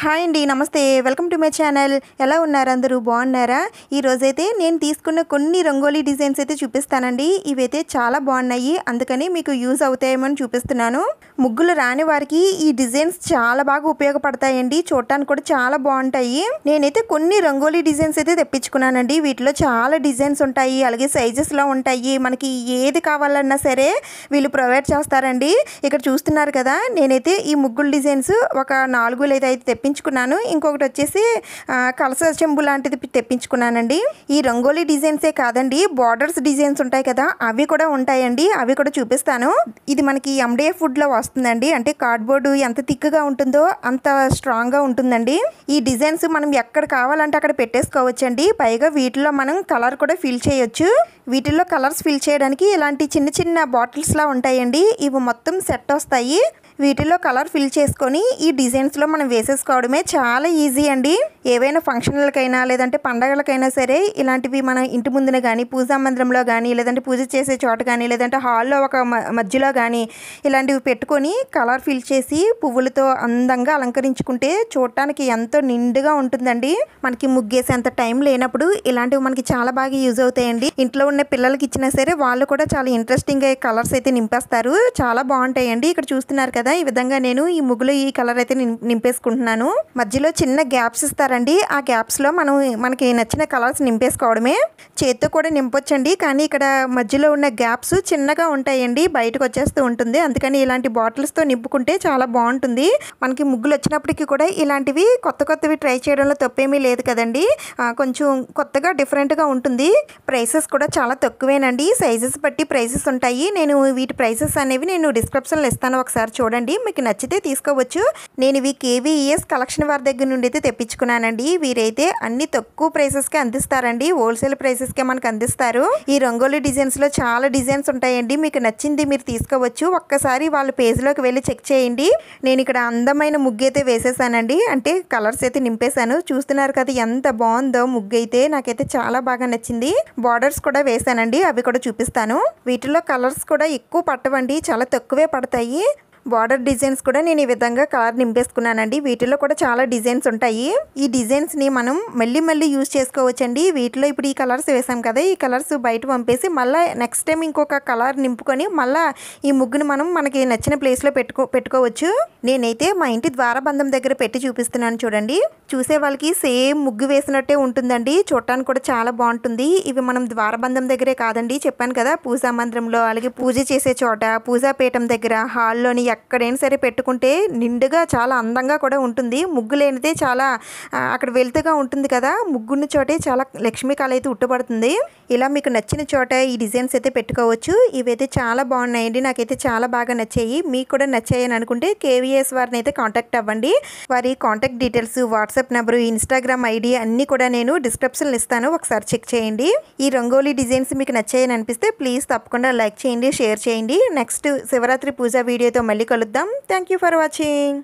Hi అండి. నమస్తే. Welcome to my channel. ఎలా ఉన్నారు అందరూ? బాగున్నారా? ఈరోజైతే నేను తీసుకున్న కొన్ని రంగోలీ డిజైన్స్ అయితే చూపిస్తానండి. ఇవైతే చాలా బాగున్నాయి, అందుకని మీకు యూజ్ అవుతాయేమో అని చూపిస్తున్నాను. ముగ్గులు రాని వారికి ఈ డిజైన్స్ చాలా బాగా ఉపయోగపడతాయండి. చూడటానికి కూడా చాలా బాగుంటాయి. నేనైతే కొన్ని రంగోలీ డిజైన్స్ అయితే తెప్పించుకున్నానండి. వీటిలో చాలా డిజైన్స్ ఉంటాయి, అలాగే సైజెస్లో ఉంటాయి. మనకి ఏది కావాలన్నా సరే వీళ్ళు ప్రొవైడ్ చేస్తారండి. ఇక్కడ చూస్తున్నారు కదా, నేనైతే ఈ ముగ్గులు డిజైన్స్ ఒక 4 అయితే తెప్పించుకున్నాను. ఇంకొకటి వచ్చేసి కలస చెంబు లాంటిది తెప్పించుకున్నానండి. ఈ రంగోలీ డిజైన్సే కాదండి, బార్డర్స్ డిజైన్స్ ఉంటాయి కదా, అవి కూడా ఉంటాయండి. అవి కూడా చూపిస్తాను. ఇది మనకి MDF వుడ్లో వస్తుందండి. అంటే కార్డ్బోర్డు ఎంత థిక్గా ఉంటుందో అంత స్ట్రాంగ్గా ఉంటుందండి. ఈ డిజైన్స్ మనం ఎక్కడ కావాలంటే అక్కడ పెట్టేసుకోవచ్చండి. పైగా వీటిలో మనం కలర్ కూడా ఫిల్ చేయొచ్చు. వీటిల్లో కలర్స్ ఫిల్ చేయడానికి ఇలాంటి చిన్న చిన్న బాటిల్స్లా ఉంటాయండి. ఇవి మొత్తం సెట్ వస్తాయి. వీటిలో కలర్ ఫిల్ చేసుకొని ఈ డిజైన్స్లో మనం వేసేసుకోవడమే చాలా ఈజీ అండి. ఏవైనా ఫంక్షన్లకైనా లేదంటే పండగలకైనా సరే ఇలాంటివి మన ఇంటి ముందున కానీ, పూజా మందిరంలో కానీ, లేదంటే పూజ చేసే చోట కానీ, లేదంటే హాల్లో ఒక మధ్యలో కానీ ఇలాంటివి పెట్టుకొని కలర్ ఫిల్ చేసి పువ్వులతో అందంగా అలంకరించుకుంటే చూడటానికి ఎంతో నిండుగా ఉంటుందండి. మనకి ముగ్గేసేంత టైం లేనప్పుడు ఇలాంటివి మనకి చాలా బాగా యూజ్ అవుతాయండి. ఇంట్లో ఉన్న పిల్లలకి ఇచ్చినా సరే వాళ్ళు కూడా చాలా ఇంట్రెస్టింగ్గా కలర్స్ అయితే నింపేస్తారు. చాలా బాగుంటాయండి. ఇక్కడ చూస్తున్నారు కదా, ఈ విధంగా నేను ఈ ముగ్గులో ఈ కలర్ అయితే నింపేసుకుంటున్నాను. మధ్యలో చిన్న గ్యాప్స్ ఇస్తారండి. ఆ గ్యాప్స్లో మనకి నచ్చిన కలర్స్ నింపేసుకోవడమే. చేత్తో కూడా నింపొచ్చండి, కానీ ఇక్కడ మధ్యలో ఉన్న గ్యాప్స్ చిన్నగా ఉంటాయండి, బయటకు వచ్చేస్తూ ఉంటుంది. అందుకని ఇలాంటి బాటిల్స్తో నింపుకుంటే చాలా బాగుంటుంది. మనకి ముగ్గులు వచ్చినప్పటికీ కూడా ఇలాంటివి కొత్తవి ట్రై చేయడంలో తప్పేమీ లేదు కదండి. కొంచెం కొత్తగా డిఫరెంట్గా ఉంటుంది. ప్రైసెస్ కూడా చాలా తక్కువేనండి. సైజెస్ బట్టి ప్రైసెస్ ఉంటాయి. నేను వీటి ప్రైసెస్ అనేవి నేను డిస్క్రిప్షన్లో ఇస్తాను, ఒకసారి చూడండి. మీకు నచ్చితే తీసుకోవచ్చు. నేను ఇవి KVES కలెక్షన్ వారి దగ్గర నుండి అయితే తెప్పించుకున్నానండి. వీరైతే అన్ని తక్కువ ప్రైసెస్కే అందిస్తారండి. హోల్సేల్ ప్రైసెస్కే మనకు అందిస్తారు. ఈ రంగోలీ డిజైన్స్లో చాలా డిజైన్స్ ఉంటాయండి. మీకు నచ్చింది మీరు తీసుకోవచ్చు. ఒక్కసారి వాళ్ళ పేజ్లోకి వెళ్ళి చెక్ చేయండి. నేను ఇక్కడ అందమైన ముగ్గు అయితే వేసేసానండి. అంటే కలర్స్ అయితే నింపేశాను. చూస్తున్నారు కదా ఎంత బాగుందో ముగ్గు అయితే. నాకైతే చాలా బాగా నచ్చింది. బార్డర్స్ కూడా వేసానండి, అవి కూడా చూపిస్తాను. వీటిలో కలర్స్ కూడా ఎక్కువ పట్టవండి, చాలా తక్కువే పడతాయి. బార్డర్ డిజైన్స్ కూడా నేను ఈ విధంగా కలర్ నింపేసుకున్నానండి. వీటిలో కూడా చాలా డిజైన్స్ ఉంటాయి. ఈ డిజైన్స్ని మనం మళ్ళీ యూజ్ చేసుకోవచ్చండి. వీటిలో ఇప్పుడు ఈ కలర్స్ వేసాం కదా, ఈ కలర్స్ బయట పంపేసి మళ్ళీ నెక్స్ట్ టైం ఇంకొక కలర్ నింపుకొని మళ్ళీ ఈ ముగ్గుని మనకి నచ్చిన ప్లేస్లో పెట్టుకోవచ్చు. నేనైతే మా ఇంటి ద్వారబంధం దగ్గర పెట్టి చూపిస్తున్నాను చూడండి. చూసే వాళ్ళకి సేమ్ ముగ్గు వేసినట్టే ఉంటుందండి. చూడటానికి కూడా చాలా బాగుంటుంది. ఇవి మనం ద్వారబంధం దగ్గరే కాదండి, చెప్పాను కదా, పూజా మందిరంలో, అలాగే పూజ చేసే చోట, పూజాపీఠం దగ్గర, హాల్లోని ఎక్కడైనా సరే పెట్టుకుంటే నిండుగా చాలా అందంగా కూడా ఉంటుంది. ముగ్గు లేనిదే చాలా అక్కడ వెలుతుగా ఉంటుంది కదా, ముగ్గున్న చోటే చాలా లక్ష్మీ కళ అయితే ఉట్టబడుతుంది. ఇలా మీకు నచ్చిన చోట ఈ డిజైన్స్ అయితే పెట్టుకోవచ్చు. ఇవైతే చాలా బాగున్నాయండి, నాకైతే చాలా బాగా నచ్చాయి. మీకు కూడా నచ్చాయని అనుకుంటే KVS వారిని అయితే కాంటాక్ట్ అవ్వండి. వారి contact details, WhatsApp number, Instagram ID అన్నీ కూడా నేను డిస్క్రిప్షన్లో ఇస్తాను, ఒకసారి చెక్ చేయండి. ఈ రంగోలీ డిజైన్స్ మీకు నచ్చాయని అనిపిస్తే ప్లీజ్ తప్పకుండా లైక్ చేయండి, షేర్ చేయండి. నెక్స్ట్ శివరాత్రి పూజ వీడియోతో మళ్ళీ కలుద్దాం. Thank you for watching.